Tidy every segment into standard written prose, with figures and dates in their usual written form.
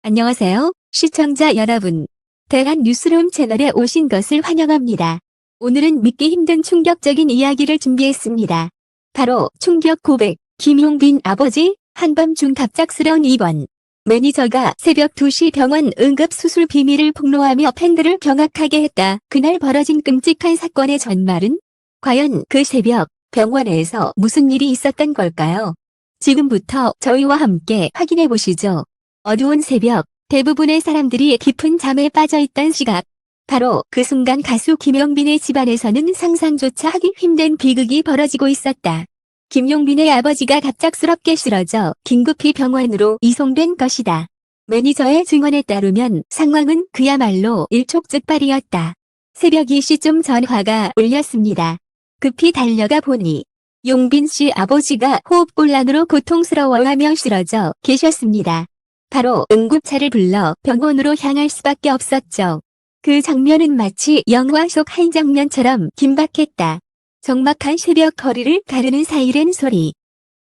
안녕하세요, 시청자 여러분. 대한 뉴스룸 채널에 오신 것을 환영합니다. 오늘은 믿기 힘든 충격적인 이야기를 준비했습니다. 바로 충격 고백, 김용빈 아버지, 한밤중 갑작스러운 입원. 매니저가 새벽 2시 병원 응급수술 비밀을 폭로하며 팬들을 경악하게 했다. 그날 벌어진 끔찍한 사건의 전말은? 과연 그 새벽, 병원에서 무슨 일이 있었던 걸까요? 지금부터 저희와 함께 확인해 보시죠. 어두운 새벽, 대부분의 사람들이 깊은 잠에 빠져있던 시각. 바로 그 순간 가수 김용빈의 집안에서는 상상조차 하기 힘든 비극이 벌어지고 있었다. 김용빈의 아버지가 갑작스럽게 쓰러져 긴급히 병원으로 이송된 것이다. 매니저의 증언에 따르면 상황은 그야말로 일촉즉발이었다. 새벽 2시쯤 전화가 울렸습니다. 급히 달려가 보니 용빈 씨 아버지가 호흡곤란으로 고통스러워하며 쓰러져 계셨습니다. 바로 응급차를 불러 병원으로 향할 수밖에 없었죠. 그 장면은 마치 영화 속 한 장면처럼 긴박했다. 적막한 새벽 거리를 가르는 사이렌 소리.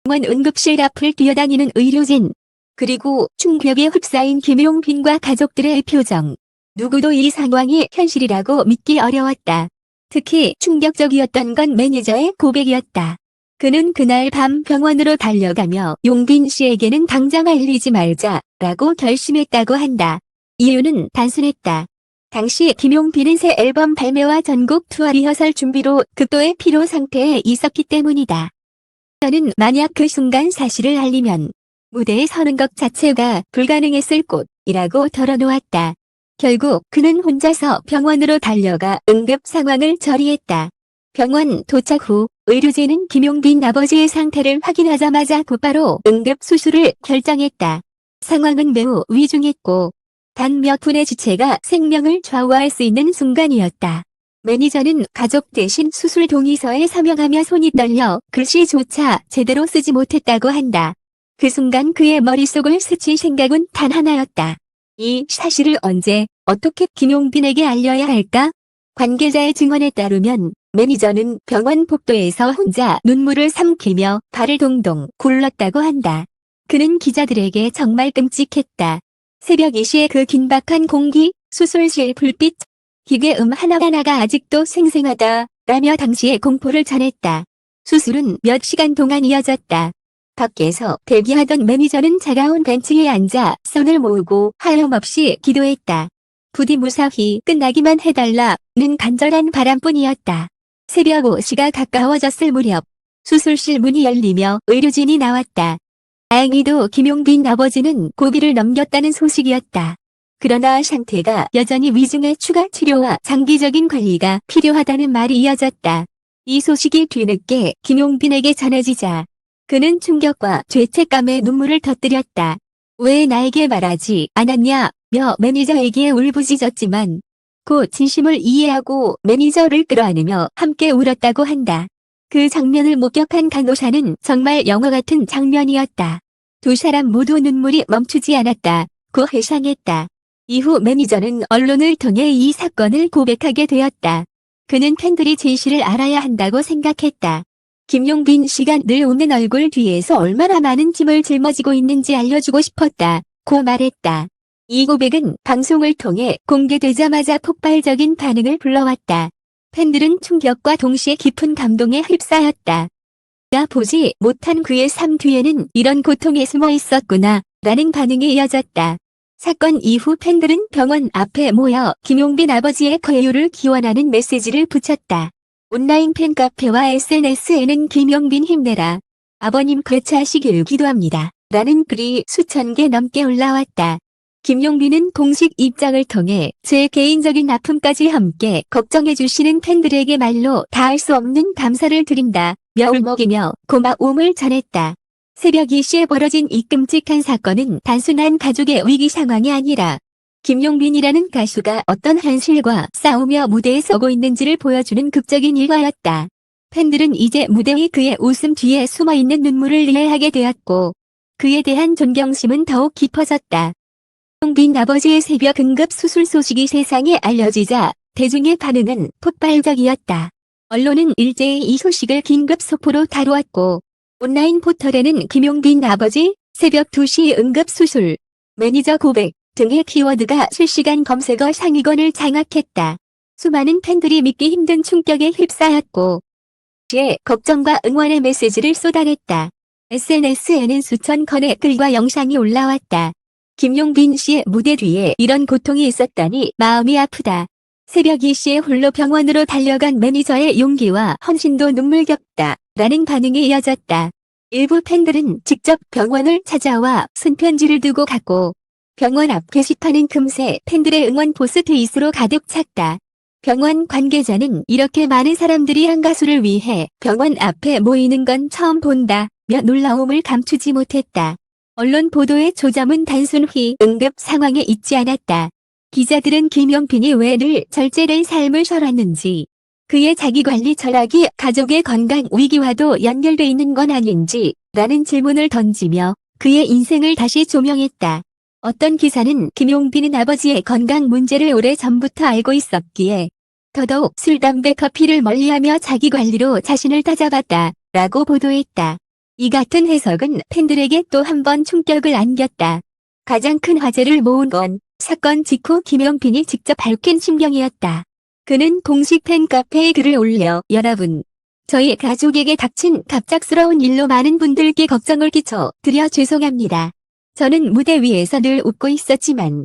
병원 응급실 앞을 뛰어다니는 의료진. 그리고 충격에 휩싸인 김용빈과 가족들의 표정. 누구도 이 상황이 현실이라고 믿기 어려웠다. 특히 충격적이었던 건 매니저의 고백이었다. 그는 그날 밤 병원으로 달려가며 용빈 씨에게는 당장 알리지 말자라고 결심했다고 한다. 이유는 단순했다. 당시 김용빈은 새 앨범 발매와 전국 투어 리허설 준비로 극도의 피로 상태에 있었기 때문이다. 그는 만약 그 순간 사실을 알리면 무대에 서는 것 자체가 불가능했을 곳이라고 털어놓았다. 결국 그는 혼자서 병원으로 달려가 응급 상황을 처리했다. 병원 도착 후 의료진은 김용빈 아버지의 상태를 확인하자마자 곧바로 응급수술을 결정했다. 상황은 매우 위중했고 단 몇 분의 지체가 생명을 좌우할 수 있는 순간이었다. 매니저는 가족 대신 수술 동의서에 서명하며 손이 떨려 글씨조차 제대로 쓰지 못했다고 한다. 그 순간 그의 머릿속을 스친 생각은 단 하나였다. 이 사실을 언제, 어떻게 김용빈에게 알려야 할까? 관계자의 증언에 따르면 매니저는 병원 복도에서 혼자 눈물을 삼키며 발을 동동 굴렀다고 한다. 그는 기자들에게 정말 끔찍했다. 새벽 2시에 그 긴박한 공기, 수술실 불빛, 기계 하나하나가 아직도 생생하다 라며 당시의 공포를 전했다. 수술은 몇 시간 동안 이어졌다. 밖에서 대기하던 매니저는 차가운 벤치에 앉아 손을 모으고 하염없이 기도했다. 부디 무사히 끝나기만 해달라는 간절한 바람뿐이었다. 새벽 5시가 가까워졌을 무렵 수술실 문이 열리며 의료진이 나왔다. 다행히도 김용빈 아버지는 고비를 넘겼다는 소식이었다. 그러나 상태가 여전히 위중해 추가 치료와 장기적인 관리가 필요하다는 말이 이어졌다. 이 소식이 뒤늦게 김용빈에게 전해지자 그는 충격과 죄책감에 눈물을 터뜨렸다. 왜 나에게 말하지 않았냐며 매니저에게 울부짖었지만 곧 진심을 이해하고 매니저를 끌어안으며 함께 울었다고 한다. 그 장면을 목격한 간호사는 정말 영화 같은 장면이었다. 두 사람 모두 눈물이 멈추지 않았다고 회상했다. 이후 매니저는 언론을 통해 이 사건을 고백하게 되었다. 그는 팬들이 진실을 알아야 한다고 생각했다. 김용빈 씨가 늘 웃는 얼굴 뒤에서 얼마나 많은 짐을 짊어지고 있는지 알려주고 싶었다고 말했다. 이 고백은 방송을 통해 공개되자마자 폭발적인 반응을 불러왔다. 팬들은 충격과 동시에 깊은 감동에 휩싸였다. 나 보지 못한 그의 삶 뒤에는 이런 고통이 숨어 있었구나 라는 반응이 이어졌다. 사건 이후 팬들은 병원 앞에 모여 김용빈 아버지의 쾌유를 기원하는 메시지를 붙였다. 온라인 팬카페와 SNS에는 김용빈 힘내라. 아버님 쾌차하시길 기도합니다. 라는 글이 수천 개 넘게 올라왔다. 김용빈은 공식 입장을 통해 제 개인적인 아픔까지 함께 걱정해주시는 팬들에게 말로 다할 수 없는 감사를 드린다. 며 울먹이며 고마움을 전했다. 새벽 2시에 벌어진 이 끔찍한 사건은 단순한 가족의 위기 상황이 아니라 김용빈이라는 가수가 어떤 현실과 싸우며 무대에 서고 있는지를 보여주는 극적인 일과였다. 팬들은 이제 무대의 그의 웃음 뒤에 숨어있는 눈물을 이해하게 되었고 그에 대한 존경심은 더욱 깊어졌다. 김용빈 아버지의 새벽 응급 수술 소식이 세상에 알려지자 대중의 반응은 폭발적이었다. 언론은 일제히 이 소식을 긴급 속보로 다루었고 온라인 포털에는 김용빈 아버지 새벽 2시 응급 수술 매니저 고백 등의 키워드가 실시간 검색어 상위권을 장악했다. 수많은 팬들이 믿기 힘든 충격에 휩싸였고 시의 걱정과 응원의 메시지를 쏟아냈다. SNS에는 수천 건의 글과 영상이 올라왔다. 김용빈 씨의 무대 뒤에 이런 고통이 있었다니 마음이 아프다. 새벽 2시에 홀로 병원으로 달려간 매니저의 용기와 헌신도 눈물겹다. 라는 반응이 이어졌다. 일부 팬들은 직접 병원을 찾아와 손편지를 두고 갔고 병원 앞 게시판은 금세 팬들의 응원 포스트잇으로 가득 찼다. 병원 관계자는 이렇게 많은 사람들이 한 가수를 위해 병원 앞에 모이는 건 처음 본다. 며 놀라움을 감추지 못했다. 언론 보도의 초점은 단순히 응급 상황에 있지 않았다. 기자들은 김용빈이 왜 늘 절제된 삶을 살았는지, 그의 자기관리 철학이 가족의 건강 위기와도 연결돼 있는 건 아닌지 라는 질문을 던지며 그의 인생을 다시 조명했다. 어떤 기사는 김용빈은 아버지의 건강 문제를 오래전부터 알고 있었기에 더더욱 술, 담배, 커피를 멀리하며 자기관리로 자신을 다잡았다. 라고 보도했다. 이 같은 해석은 팬들에게 또 한 번 충격을 안겼다. 가장 큰 화제를 모은 건 사건 직후 김용빈이 직접 밝힌 심경이었다. 그는 공식 팬카페에 글을 올려 여러분, 저희 가족에게 닥친 갑작스러운 일로 많은 분들께 걱정을 끼쳐 드려 죄송합니다. 저는 무대 위에서 늘 웃고 있었지만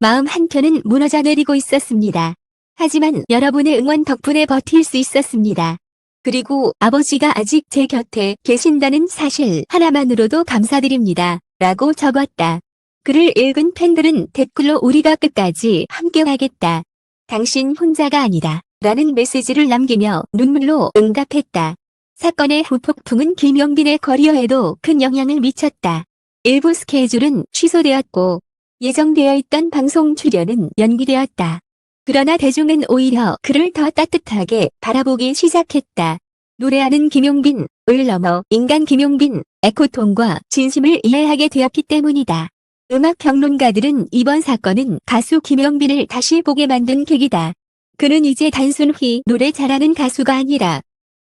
마음 한켠은 무너져 내리고 있었습니다. 하지만 여러분의 응원 덕분에 버틸 수 있었습니다. 그리고 아버지가 아직 제 곁에 계신다는 사실 하나만으로도 감사드립니다. 라고 적었다. 글을 읽은 팬들은 댓글로 우리가 끝까지 함께하겠다. 당신 혼자가 아니다. 라는 메시지를 남기며 눈물로 응답했다. 사건의 후폭풍은 김용빈의 커리어에도 큰 영향을 미쳤다. 일부 스케줄은 취소되었고 예정되어 있던 방송 출연은 연기되었다. 그러나 대중은 오히려 그를 더 따뜻하게 바라보기 시작했다. 노래하는 김용빈을 넘어 인간 김용빈, 에코톤과 진심을 이해하게 되었기 때문이다. 음악 평론가들은 이번 사건은 가수 김용빈을 다시 보게 만든 계기다. 그는 이제 단순히 노래 잘하는 가수가 아니라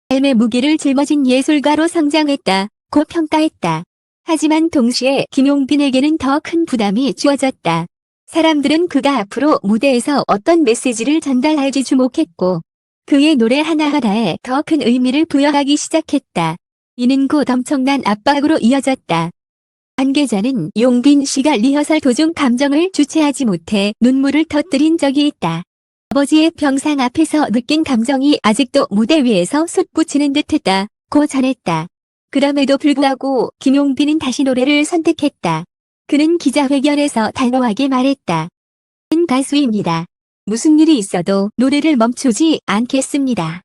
삶의 무게를 짊어진 예술가로 성장했다. 고 평가했다. 하지만 동시에 김용빈에게는 더 큰 부담이 주어졌다. 사람들은 그가 앞으로 무대에서 어떤 메시지를 전달할지 주목했고 그의 노래 하나하나에 더 큰 의미를 부여하기 시작했다. 이는 곧 엄청난 압박으로 이어졌다. 관계자는 용빈 씨가 리허설 도중 감정을 주체하지 못해 눈물을 터뜨린 적이 있다. 아버지의 병상 앞에서 느낀 감정이 아직도 무대 위에서 솟구치는 듯했다. 고 전했다. 그럼에도 불구하고 김용빈은 다시 노래를 선택했다. 그는 기자회견에서 단호하게 말했다. 는 가수입니다. 무슨 일이 있어도 노래를 멈추지 않겠습니다.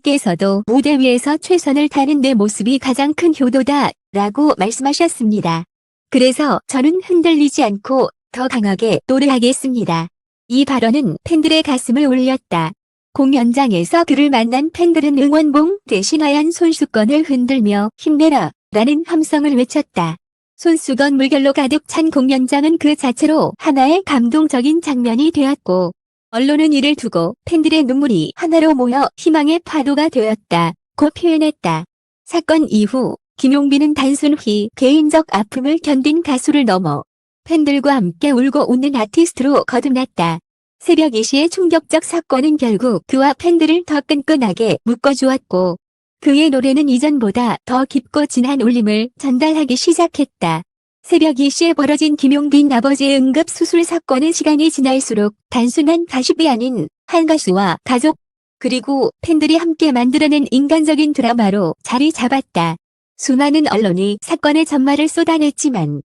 께서도 무대 위에서 최선을 다하는 내 모습이 가장 큰 효도다. 라고 말씀하셨습니다. 그래서 저는 흔들리지 않고 더 강하게 노래하겠습니다. 이 발언은 팬들의 가슴을 울렸다. 공연장에서 그를 만난 팬들은 응원봉 대신 하얀 손수건을 흔들며 힘내라 라는 함성을 외쳤다. 손수건 물결로 가득 찬 공연장은 그 자체로 하나의 감동적인 장면이 되었고 언론은 이를 두고 팬들의 눈물이 하나로 모여 희망의 파도가 되었다. 고 표현했다. 사건 이후 김용빈은 단순히 개인적 아픔을 견딘 가수를 넘어 팬들과 함께 울고 웃는 아티스트로 거듭났다. 새벽 2시의 충격적 사건은 결국 그와 팬들을 더 끈끈하게 묶어주었고 그의 노래는 이전보다 더 깊고 진한 울림을 전달하기 시작했다. 새벽 2시에 벌어진 김용빈 아버지의 응급수술 사건은 시간이 지날수록 단순한 가십이 아닌 한 가수와 가족 그리고 팬들이 함께 만들어낸 인간적인 드라마로 자리 잡았다. 수많은 언론이 사건의 전말을 쏟아냈지만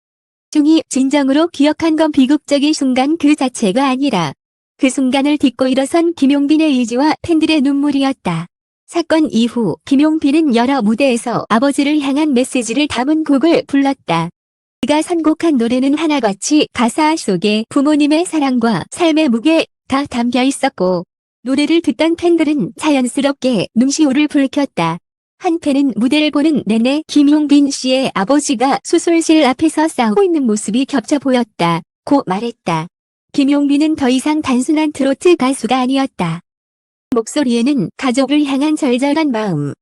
중이 진정으로 기억한 건 비극적인 순간 그 자체가 아니라 그 순간을 딛고 일어선 김용빈의 의지와 팬들의 눈물이었다. 사건 이후 김용빈은 여러 무대에서 아버지를 향한 메시지를 담은 곡을 불렀다. 그가 선곡한 노래는 하나같이 가사 속에 부모님의 사랑과 삶의 무게 다 담겨 있었고 노래를 듣던 팬들은 자연스럽게 눈시울을 붉혔다. 한 팬은 무대를 보는 내내 김용빈 씨의 아버지가 수술실 앞에서 싸우고 있는 모습이 겹쳐 보였다. 고 말했다. 김용빈은 더 이상 단순한 트로트 가수가 아니었다. 목소리에는 가족을 향한 절절한 마음,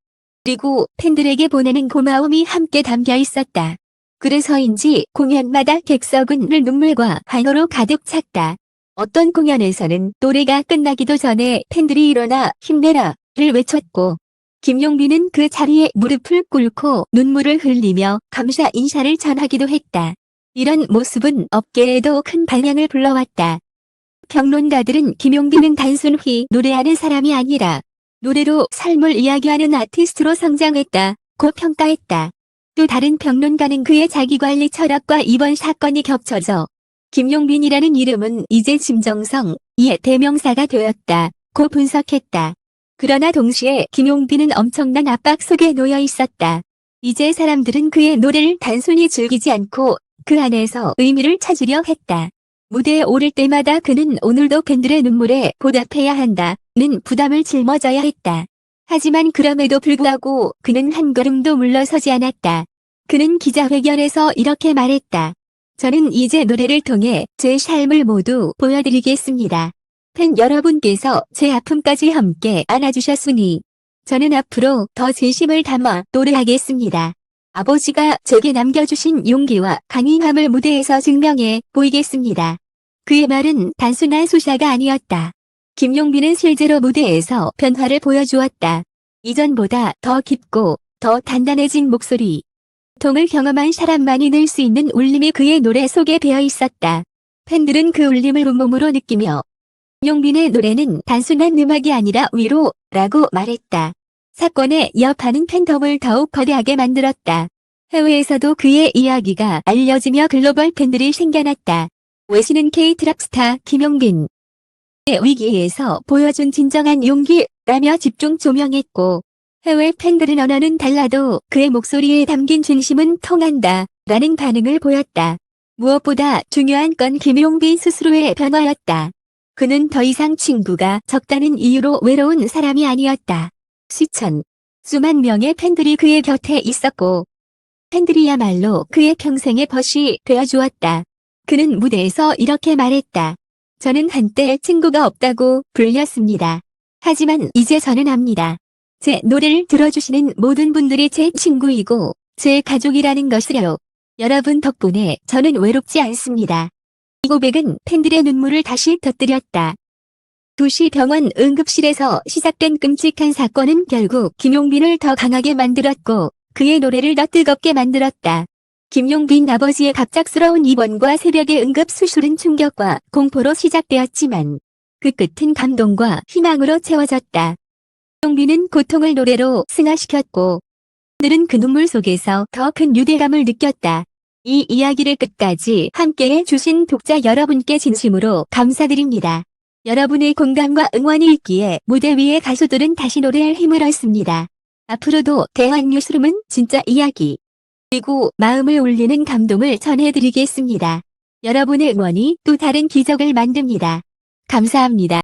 그리고 팬들에게 보내는 고마움이 함께 담겨 있었다. 그래서인지 공연마다 객석은 눈물과 환호로 가득 찼다. 어떤 공연에서는 노래가 끝나기도 전에 팬들이 일어나 힘내라를 외쳤고, 김용빈은 그 자리에 무릎을 꿇고 눈물을 흘리며 감사 인사를 전하기도 했다. 이런 모습은 업계에도 큰 반향을 불러왔다. 평론가들은 김용빈은 단순히 노래하는 사람이 아니라 노래로 삶을 이야기하는 아티스트로 성장했다고 평가했다. 또 다른 평론가는 그의 자기관리 철학과 이번 사건이 겹쳐져 김용빈이라는 이름은 이제 진정성의 대명사가 되었다고 분석했다. 그러나 동시에 김용빈은 엄청난 압박 속에 놓여 있었다. 이제 사람들은 그의 노래를 단순히 즐기지 않고 그 안에서 의미를 찾으려 했다. 무대에 오를 때마다 그는 오늘도 팬들의 눈물에 보답해야 한다는 부담을 짊어져야 했다. 하지만 그럼에도 불구하고 그는 한 걸음도 물러서지 않았다. 그는 기자회견에서 이렇게 말했다. 저는 이제 노래를 통해 제 삶을 모두 보여드리겠습니다. 팬 여러분께서 제 아픔까지 함께 안아주셨으니 저는 앞으로 더 진심을 담아 노래하겠습니다. 아버지가 제게 남겨주신 용기와 강인함을 무대에서 증명해 보이겠습니다. 그의 말은 단순한 수사가 아니었다. 김용빈은 실제로 무대에서 변화를 보여주었다. 이전보다 더 깊고 더 단단해진 목소리. 고통을 경험한 사람만이 낼 수 있는 울림이 그의 노래 속에 배어 있었다. 팬들은 그 울림을 온몸으로 느끼며 김용빈의 노래는 단순한 음악이 아니라 위로라고 말했다. 사건의 여파는 팬덤을 더욱 거대하게 만들었다. 해외에서도 그의 이야기가 알려지며 글로벌 팬들이 생겨났다. 외신은 K-트락 스타 김용빈의 위기에서 보여준 진정한 용기라며 집중 조명했고, 해외 팬들은 언어는 달라도 그의 목소리에 담긴 진심은 통한다 라는 반응을 보였다. 무엇보다 중요한 건 김용빈 스스로의 변화였다. 그는 더 이상 친구가 적다는 이유로 외로운 사람이 아니었다. 수만 명의 팬들이 그의 곁에 있었고, 팬들이야말로 그의 평생의 벗이 되어주었다. 그는 무대에서 이렇게 말했다. 저는 한때 친구가 없다고 불렸습니다. 하지만 이제 저는 압니다. 제 노래를 들어주시는 모든 분들이 제 친구이고 제 가족이라는 것을요. 여러분 덕분에 저는 외롭지 않습니다. 이 고백은 팬들의 눈물을 다시 터뜨렸다. 도시병원 응급실에서 시작된 끔찍한 사건은 결국 김용빈을 더 강하게 만들었고 그의 노래를 더 뜨겁게 만들었다. 김용빈 아버지의 갑작스러운 입원과 새벽의 응급수술은 충격과 공포로 시작되었지만 그 끝은 감동과 희망으로 채워졌다. 김용빈은 고통을 노래로 승화시켰고 그들은 그 눈물 속에서 더 큰 유대감을 느꼈다. 이 이야기를 끝까지 함께해 주신 독자 여러분께 진심으로 감사드립니다. 여러분의 공감과 응원이 있기에 무대 위의 가수들은 다시 노래할 힘을 얻습니다. 앞으로도 대한 뉴스룸은 진짜 이야기 그리고 마음을 울리는 감동을 전해드리겠습니다. 여러분의 응원이 또 다른 기적을 만듭니다. 감사합니다.